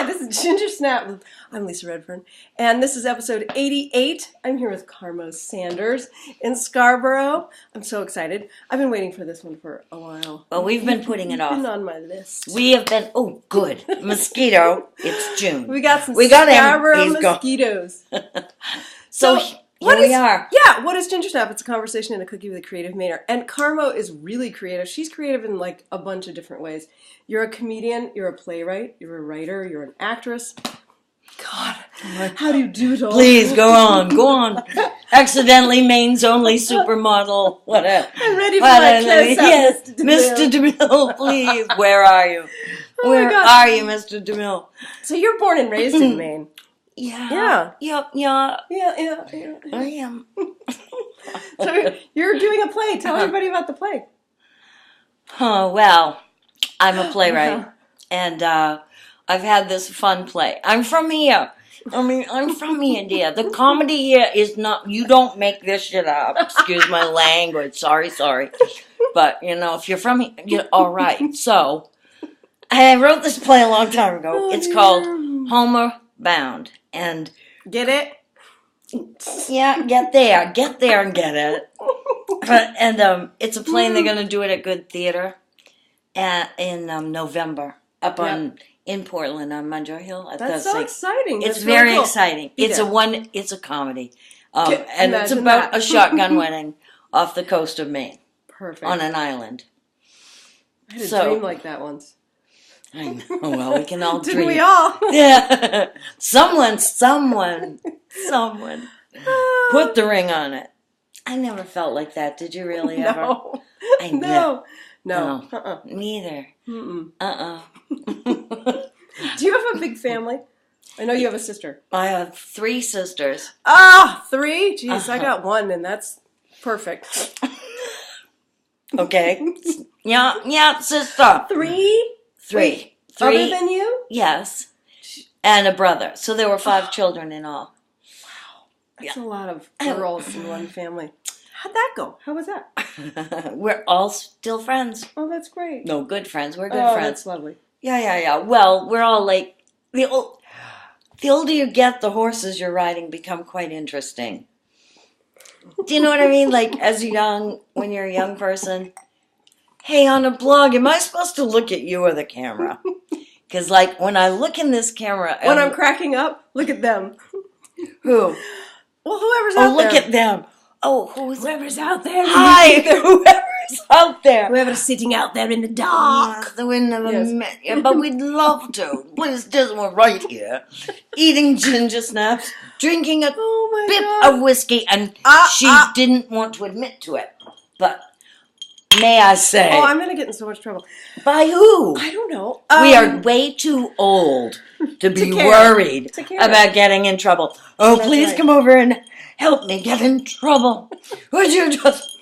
Hi, this is Gingersnap. I'm Lisa Redfern, and this is episode 88. I'm here with Karmo Sanders in Scarborough. I'm so excited. I've been waiting for this one for a while. Well, we've been putting it off. Been on my list. We have been. Oh, good. Mosquito. It's June. We got some Scarborough mosquitoes. So here we are. Yeah, what is Gingersnap? It's a conversation and a cookie with a creative maker. And Karmo is really creative. She's creative in like a bunch of different ways. You're a comedian, you're a playwright, you're a writer, you're an actress. God, how do you do it all? Please, go on. Accidentally Maine's only supermodel. Whatever. I'm ready for my kiss. Yes, Mr. DeMille, please. Where are you? Oh Where are you, Mr. DeMille? So you're born and raised in Maine. Yeah. Yeah. I am. So you're doing a play. Tell everybody about the play. Oh, well, I'm a playwright, and I've had this fun play. I'm from here. I'm from here, dear. The comedy here is not, you don't make this shit up. Excuse my language. Sorry. But, if you're from here, you're all right. So, I wrote this play a long time ago. It's called Homer Bound. And get it? Yeah, get there and get it. And it's a play, and they're going to do it at Good Theater in November up in Portland on Munro Hill. That's so exciting. It's very exciting. It's a comedy, and it's about a shotgun wedding off the coast of Maine. Perfect. On an island. I had a dream like that once. I know. Well, we can all dream. Didn't we all? Yeah. Someone put the ring on it. I never felt like that. Did you really ever? No. No. Neither. Do you have a big family? I know you have a sister. I have 3 sisters. 3? Jeez, I got 1, and that's perfect. Okay. Yeah, sister. 3? 3. Other than you? Yes. And a brother. So there were 5 children in all. Wow. That's a lot of girls in one family. How'd that go? How was that? We're all still friends. Oh, that's great. No, good friends. We're good friends. That's lovely. Yeah. Well, we're all like, the older you get, the horses you're riding become quite interesting. Do you know what I mean? Like, when you're a young person, hey, on a blog, am I supposed to look at you or the camera? Because, like, when I look in this camera... When I'm cracking up, look at them. Who? Well, whoever's out there. Oh, look at them. Oh, whoever's out there. Hi, whoever's out there. Whoever's sitting out there in the dark. Yeah, we never met you, but we'd love to. Please, just we're right here, eating ginger snaps, drinking a bit of whiskey, and she didn't want to admit to it. But may I say? Oh, I'm gonna get in so much trouble. By who? I don't know. We are way too old to be worried about getting in trouble. Oh, that's please come over and help me get in trouble. Would you just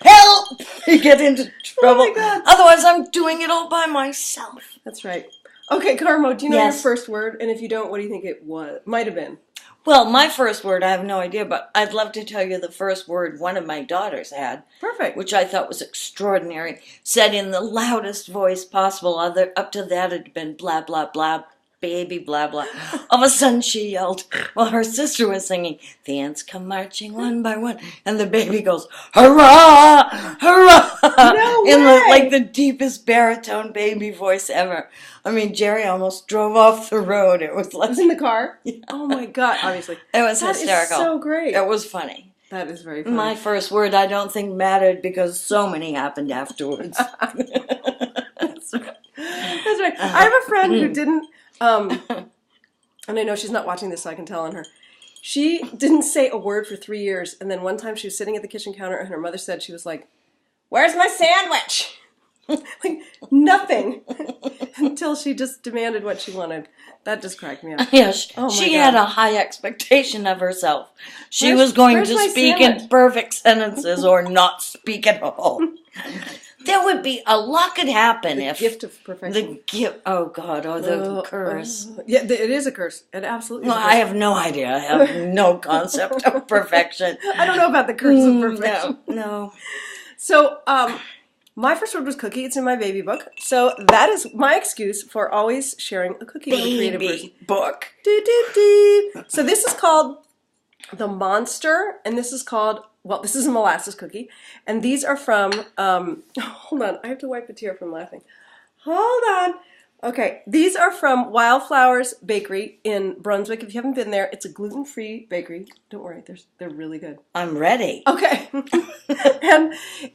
help me get into trouble? Oh my God. Otherwise, I'm doing it all by myself. That's right. Okay, Karmo, do you know your first word? And if you don't, what do you think it might have been? Well, my first word, I have no idea, but I'd love to tell you the first word one of my daughters had. Perfect. Which I thought was extraordinary. Said in the loudest voice possible. Up to that, it had been blah, blah, blah, baby, blah, blah. All of a sudden, she yelled while her sister was singing, the ants come marching one by one, and the baby goes, hurrah, hurrah, no way. In the deepest baritone baby voice ever. I mean, Jerry almost drove off the road. It was like... Was in the car? Yeah. Oh, my God, obviously. It was hysterical. That is so great. It was funny. That is very funny. My first word, I don't think mattered because so many happened afterwards. That's right. That's right. I have a friend who didn't... and I know she's not watching this, so I can tell on her. She didn't say a word for 3 years, and then one time she was sitting at the kitchen counter, and her mother said, she was like, "Where's my sandwich?" Like, nothing. Until she just demanded what she wanted. That just cracked me up. Yes, she had a high expectation of herself. She was going to speak in perfect sentences or not speak at all. There would be a lot could happen if gift of perfection. Oh God, or the curse. Yeah, it is a curse. It absolutely is a curse. I have no idea. I have no concept of perfection. I don't know about the curse of perfection. No. So, My first word was cookie. It's in my baby book. So that is my excuse for always sharing a cookie with a creative person. Book. So this is called the Monster, and this is called, well, this is a molasses cookie. And these are from, hold on, I have to wipe a tear from laughing. Hold on. Okay, these are from Wildflowers Bakery in Brunswick. If you haven't been there, it's a gluten-free bakery. Don't worry, they're really good. I'm ready. Okay.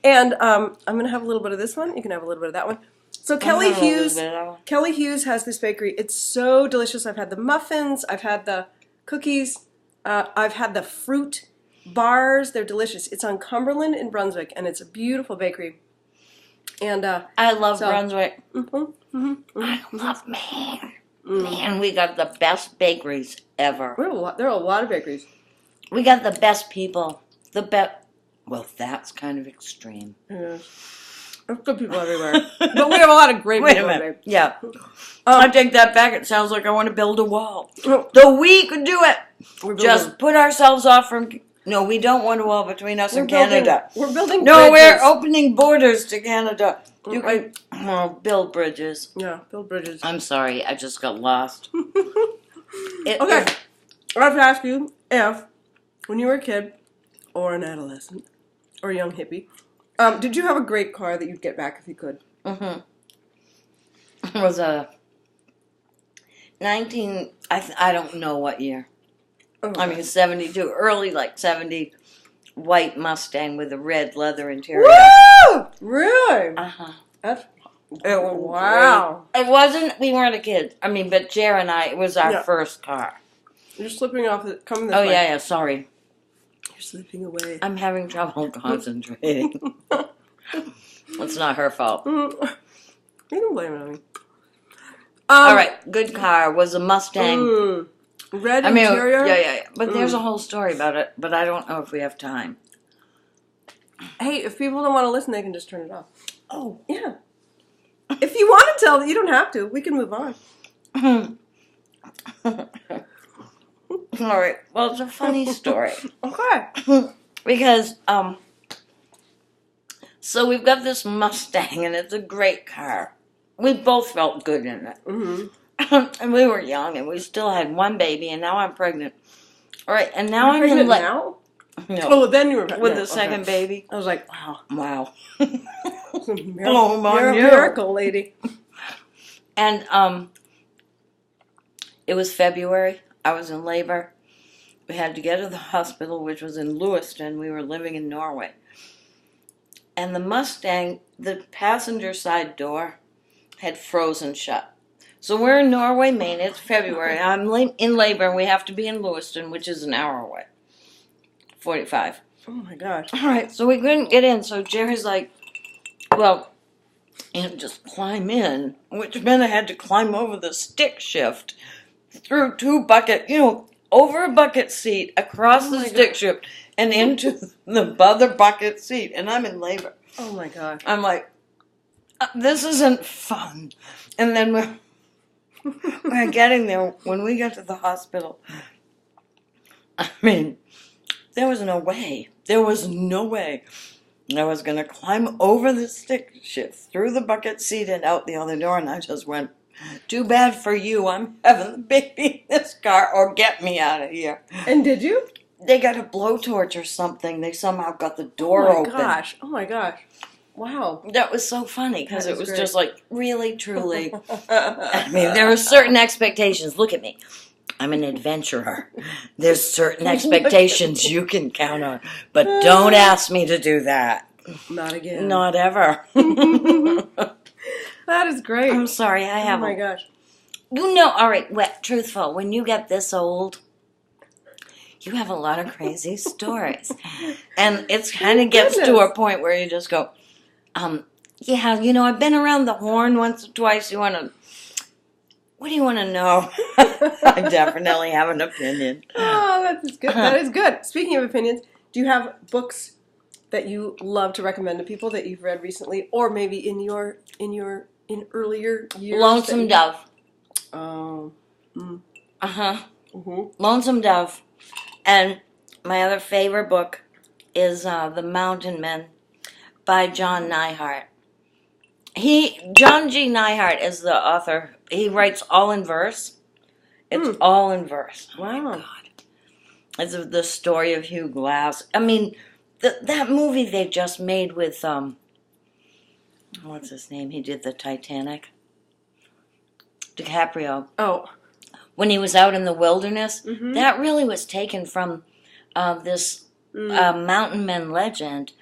and I'm going to have a little bit of this one. You can have a little bit of that one. So Kelly Hughes has this bakery. It's so delicious. I've had the muffins. I've had the cookies. I've had the fruit bars. They're delicious. It's on Cumberland in Brunswick, and it's a beautiful bakery. And I love Brunswick. I love Maine. Man, we got the best bakeries ever. There are a lot of bakeries. We got the best people. The best. Well, that's kind of extreme. Yeah. There's good people everywhere. But we have a lot of great people. Wait a minute. Yeah. I take that back. It sounds like I want to build a wall. We could do it. Just put ourselves off from... No, we don't want a wall between us and Canada. We're building bridges. No, we're bridges. Opening borders to Canada. You can build bridges. Yeah, build bridges. I'm sorry, I just got lost. Okay, I have to ask you if, when you were a kid, or an adolescent, or a young hippie, did you have a great car that you'd get back if you could? Mm-hmm. It was a I don't know what year. Oh, I mean, 72, early like 70, white Mustang with a red leather interior. Woo! Really? Uh-huh. That's wow. Great. It wasn't, we weren't a kid. I mean, but Jer and I, it was our first car. You're slipping off, coming this way. Oh, yeah, sorry. You're slipping away. I'm having trouble concentrating. It's not her fault. You can blame it on me. All right, good car was a Mustang. Red interior? Yeah. But there's a whole story about it, but I don't know if we have time. Hey, if people don't want to listen, they can just turn it off. Oh, yeah. If you want to tell, you don't have to. We can move on. All right. Well, it's a funny story. Okay. Because, so we've got this Mustang, and it's a great car. We both felt good in it. Mm-hmm. And we were young, and we still had one baby, and now I'm pregnant. All right, and now I'm pregnant now? No. Oh, then you were pregnant. With the second baby. I was like, wow. Wow. It's a miracle, lady. And it was February. I was in labor. We had to get to the hospital, which was in Lewiston. We were living in Norway. And the Mustang, the passenger side door had frozen shut. So we're in Norway, Maine. It's February. I'm in labor, and we have to be in Lewiston, which is an hour away. 45. Oh, my gosh. All right, so we couldn't get in. So Jerry's like, well, just climb in, which meant I had to climb over the stick shift through over a bucket seat, across the stick shift, and into the other bucket seat. And I'm in labor. Oh, my gosh. I'm like, this isn't fun. And then we're getting there. When we got to the hospital, I mean, there was no way. There was no way I was going to climb over the stick shift, through the bucket seat and out the other door. And I just went, too bad for you. I'm having the baby in this car, or get me out of here. And did you? They got a blowtorch or something. They somehow got the door open. Oh, my gosh. Wow. That was so funny because it was just like, really, truly. I mean, there are certain expectations. Look at me. I'm an adventurer. There's certain expectations you can count on. But don't ask me to do that. Not again. Not ever. That is great. I'm sorry, I have. Oh my gosh. All right, truthful, when you get this old, you have a lot of crazy stories. And it kind of gets to a point where you just go, I've been around the horn once or twice. What do you want to know? I definitely have an opinion. Oh, that is good. That is good. Speaking of opinions, do you have books that you love to recommend to people that you've read recently, or maybe in earlier years? Lonesome Dove. Oh. Lonesome Dove. And my other favorite book is The Mountain Men by John Neihart. John G. Neihart is the author. He writes all in verse. It's all in verse. Oh Wow. my God. It's the story of Hugh Glass. I mean, that movie they just made with, what's his name? He did the Titanic. DiCaprio. Oh. When he was out in the wilderness, that really was taken from this mountain men legend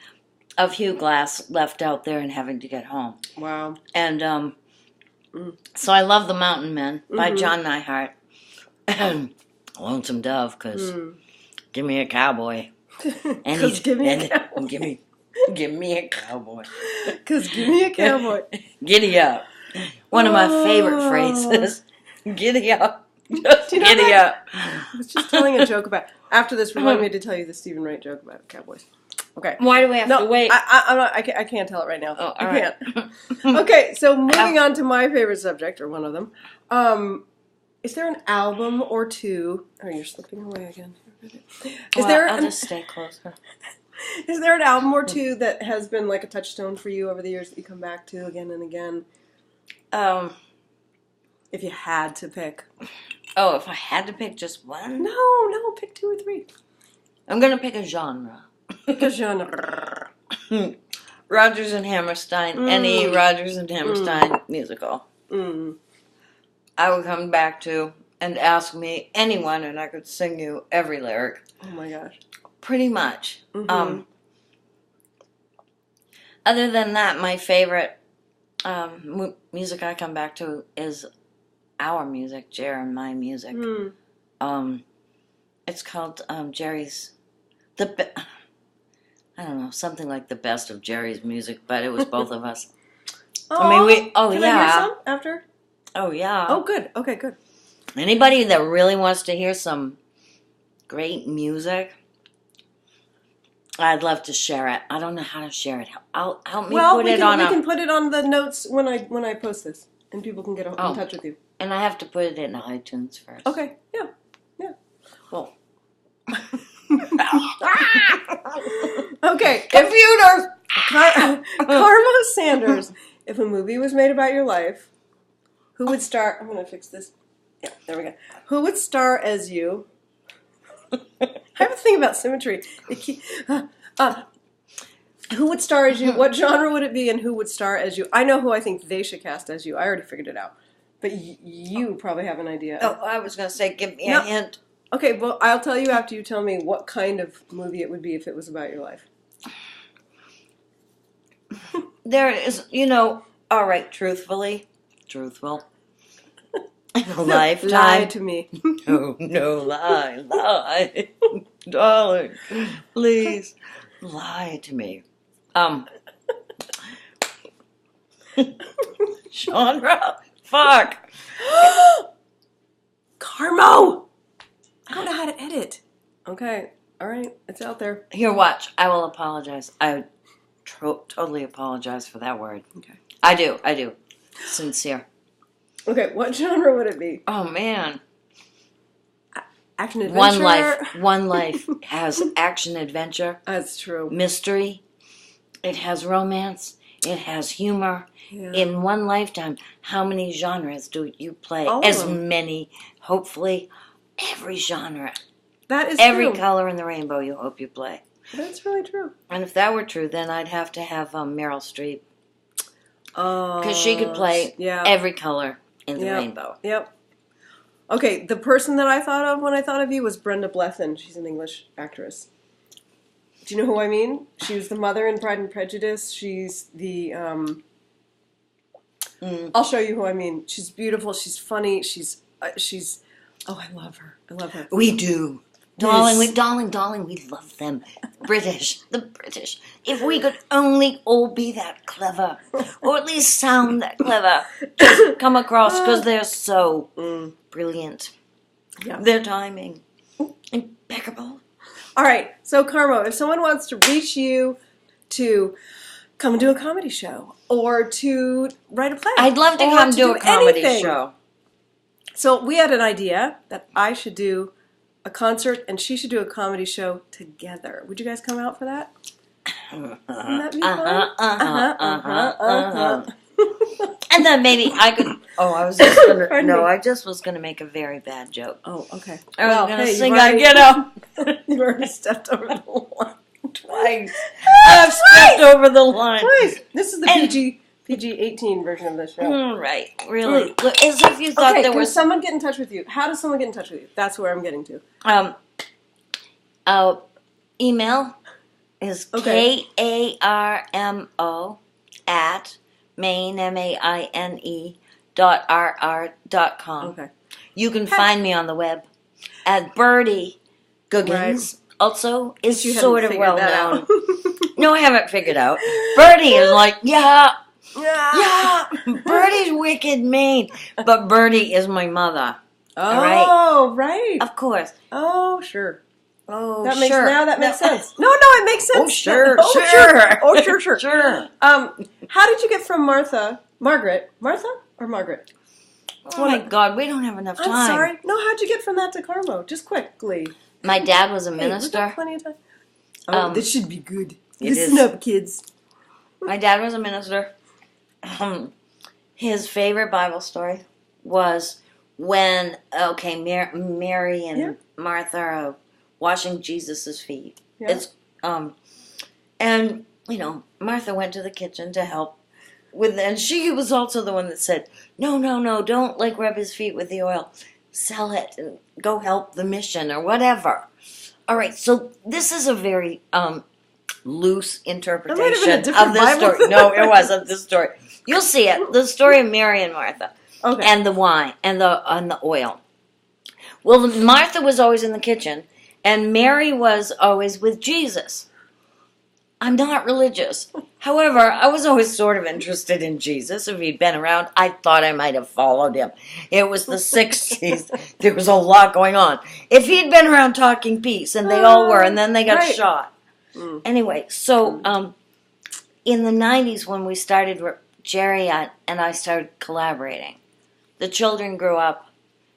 of Hugh Glass left out there and having to get home. Wow. And so I love The Mountain Men by John Neihart. Lonesome Dove, because give me a cowboy. And give me a cowboy. Give me a cowboy. Because give me a cowboy. Giddy up. One of my favorite phrases. Giddy up. Just giddy up. I was just telling a joke about. After this, remind me to tell you the Stephen Wright joke about cowboys. Okay. Why do we have to wait? I can't tell it right now. Oh, all I can't. Okay, so moving on to my favorite subject, or one of them. Is there an album or two? Oh, you're slipping away again. I'll just stay closer. Is there an album or two that has been like a touchstone for you over the years that you come back to again and again? If you had to pick. Oh, if I had to pick just one? No, pick two or three. I'm going to pick a genre. Pick a genre. Rodgers and Hammerstein. Any Rodgers and Hammerstein musical. I would come back to and ask me anyone, and I could sing you every lyric. Oh my gosh. Pretty much. Other than that, my favorite music I come back to is our music, Jer and my music. It's called Jerry's... I don't know, something like the best of Jerry's music, but it was both of us. Oh, I mean, can I hear some after? Oh, yeah. Oh, good. Okay, good. Anybody that really wants to hear some great music, I'd love to share it. I don't know how to share it. Help me put it on. We can put it on the notes when I post this, and people can get in touch with you. And I have to put it in iTunes first. Okay. Yeah. Well. Okay. Computers. Karmo Sanders. If a movie was made about your life, who would star? I'm going to fix this. Yeah, there we go. Who would star as you? I have a thing about symmetry. Who would star as you? What genre would it be, and who would star as you? I know who I think they should cast as you. I already figured it out. But you probably have an idea. Oh, I was going to say, give me a hint. Okay, well, I'll tell you after you tell me what kind of movie it would be if it was about your life. There is, all right, truthful. A lifetime. Lie to me. No, lie. Darling, please, lie to me. Genre? Fuck. Karmo! I don't know how to edit. Okay, all right, it's out there. Here, watch. I will apologize. I totally apologize for that word. Okay. I do. Sincere. Okay, what genre would it be? Oh, man. Action adventure? One life has action adventure. That's true. Mystery. It has romance. It has humor. Yeah. In one lifetime, how many genres do you play? All as of them. Many. Hopefully, every genre. That is every true. color in the rainbow you hope you play. That's really true. And if that were true, then I'd have to have Meryl Streep. Oh. Because she could play every color in the rainbow. Yep. Okay, the person that I thought of when I thought of you was Brenda Blethyn. She's an English actress. Do you know who I mean? She was the mother in Pride and Prejudice. She's the... I'll show you who I mean. She's beautiful. She's funny. She's... Oh, I love her. We do. Darling, we love them. The British. If we could only all be that clever, or at least sound that clever, just come across, because they're so brilliant. Yeah. Their timing, impeccable. All right, so Karmo, if someone wants to reach you to come and do a comedy show, or to write a play, I'd love to come do a comedy show. So we had an idea that I should do a concert and she should do a comedy show together. Would you guys come out for that? Wouldn't that be fun? And then maybe I could. Oh, I was just gonna. Pardon No, me. I just was gonna make a very bad joke. Oh, okay. I was gonna hey, sing you've I already- Get Up You've already stepped over the line. twice. I've stepped over the line. Twice. This is the And- PG-18 version of this show. Right, really. Look, as if you thought Okay, there can was someone get in touch with you? How does someone get in touch with you? That's where I'm getting to. Email is Okay. KARMO at Maine MAINE.RR.com. Okay. You can find me on the web at Birdie Googins. Right. Also, is You haven't sort of figured well that known. out. No, I haven't figured out. Birdie is like, yeah, Yeah. Birdie's wicked mean. But Birdie is my mother. Oh, right. Of course. Oh, sure. Oh, That makes sure. now that makes sense. No, it makes sense. Oh, sure, Oh, sure. Oh, sure. Sure. How did you get from Martha or Margaret? Oh my God, we don't have enough time. I'm sorry. No, how'd you get from that to Karmo? Just quickly. My dad was a Hey, we've got minister. plenty of time. Oh, this should be good. It Listen is. up, kids. My dad was a minister. His favorite Bible story was when Mary and Martha are washing Jesus' feet. Yeah. It's and Martha went to the kitchen to help and she was also the one that said, no, don't rub his feet with the oil. Sell it and go help the mission or whatever. All right, so this is a very loose interpretation of different this Bible. story. No, it wasn't this story. You'll see it. The story of Mary and Martha. Okay. And the wine and the oil. Well, Martha was always in the kitchen, and Mary was always with Jesus. I'm not religious. However, I was always sort of interested in Jesus. If he'd been around, I thought I might have followed him. It was the 60s. There was a lot going on. If he'd been around talking peace, and they all were, and then they got right. shot. Anyway, so in the 90s when we started, Jerry and I started collaborating. The children grew up.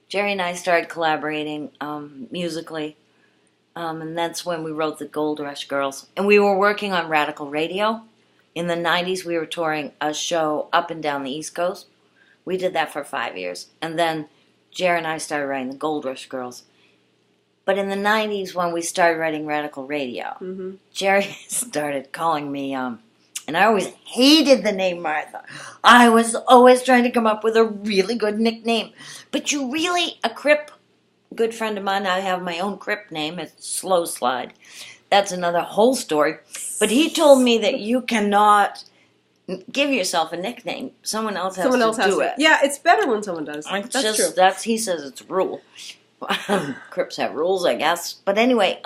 Jerry and I started collaborating musically. And that's when we wrote the Gold Rush Girls. And we were working on Radical Radio. In the 90s, we were touring a show up and down the East Coast. We did that for 5 years. And then Jerry and I started writing the Gold Rush Girls. But in the 90s, when we started writing Radical Radio, Jerry started calling me, and I always hated the name Martha. I was always trying to come up with a really good nickname. But a Crip, good friend of mine, I have my own Crip name, it's Slow Slide. That's another whole story. But he told me that you cannot give yourself a nickname. Someone else has to do it. Yeah, it's better when someone does. That's true. He says it's a rule. Crips have rules, I guess. But anyway,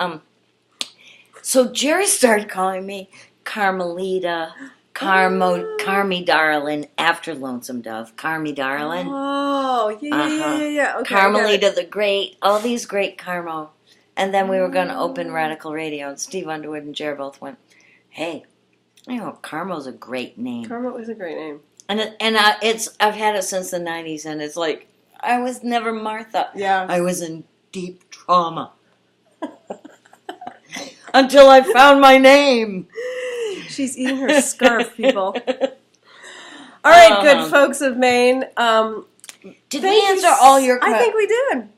so Jerry started calling me Carmelita, Carmy Darlin, after Lonesome Dove. Carmy Darlin. Oh, yeah. Okay, Carmelita the Great, all these great Karmo. And then we were going to open Radical Radio, and Steve Underwood and Jerry both went, hey, Karmo's a great name. Karmo is a great name. I've had it since the 90s, and it's like, I was never Martha. Yeah. I was in deep trauma. Until I found my name. She's eating her scarf, people. All right, good folks of Maine. Did we answer all your questions? I think we did.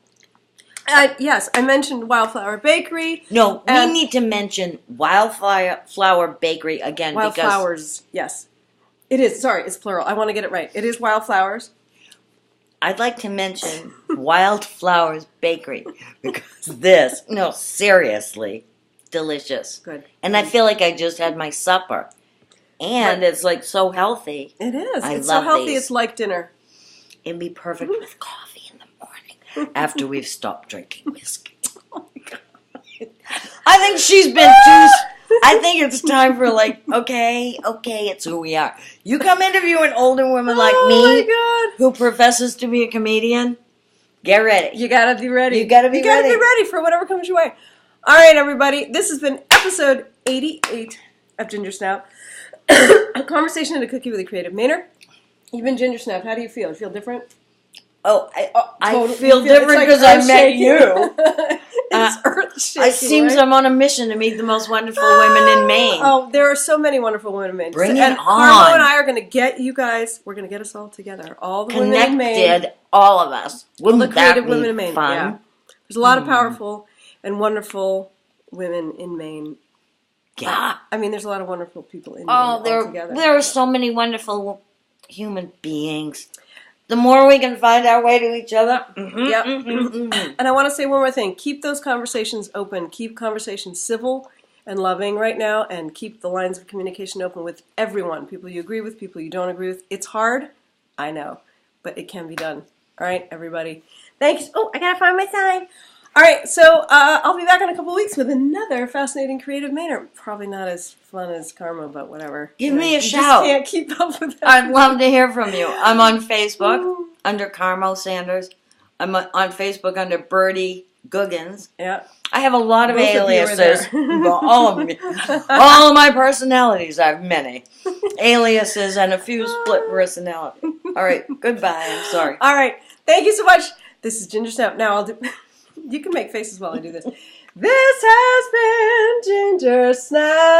Yes, I mentioned Wildflower Bakery. No, we need to mention Wildflower Bakery again. Wildflowers, yes. It is, sorry, it's plural. I want to get it right. It is Wildflowers. I'd like to mention Wildflowers Bakery because seriously, delicious. Good. And I feel like I just had my supper. And it's like so healthy. It is. I It's love so healthy, these. it's like dinner. It'd be perfect with coffee in the morning after we've stopped drinking whiskey. Oh my God. I think she's been too... I think it's time for okay, it's who we are. You come interview an older woman like me my God. who professes to be a comedian, get ready. You gotta be ready. You gotta be ready for whatever comes your way. All right, everybody. This has been episode 88 of Gingersnap. A conversation and a cookie with a creative Mainer. You've been Gingersnap. How do you feel? You feel different? Oh, I Totally. feel different because I met you. It's earth-shaking, It seems right? I'm on a mission to meet the most wonderful women in Maine. Oh, there are so many wonderful women in Maine. Bring it and on. Karmo and I are going to get you guys. We're going to get us all together. All the women in Maine. Connected, all of us. Wouldn't All the creative that be women in Maine. fun? Yeah. There's a lot of powerful and wonderful women in Maine. Yeah. I mean, there's a lot of wonderful people in Maine altogether. There are so many wonderful human beings. The more we can find our way to each other. Yep. And I want to say one more thing. Keep those conversations open. Keep conversations civil and loving right now, and keep the lines of communication open with everyone. People you agree with, people you don't agree with. It's hard, I know, but it can be done. All right, everybody. Thanks. Oh, I got to find my sign. All right, so I'll be back in a couple weeks with another fascinating creative Mainer. Probably not as fun as Karmo, but whatever. Give me a You shout. just can't keep up with that. I'd love to hear from you. I'm on Facebook under Karmo Sanders. I'm on Facebook under Birdie Googins. Yeah. I have a lot of Both of you are aliases. there. All my personalities. I have many aliases and a few split personalities. All right, goodbye. I'm sorry. All right, thank you so much. This is Gingersnap. Now I'll do. You can make faces while I do this. This has been Gingersnap.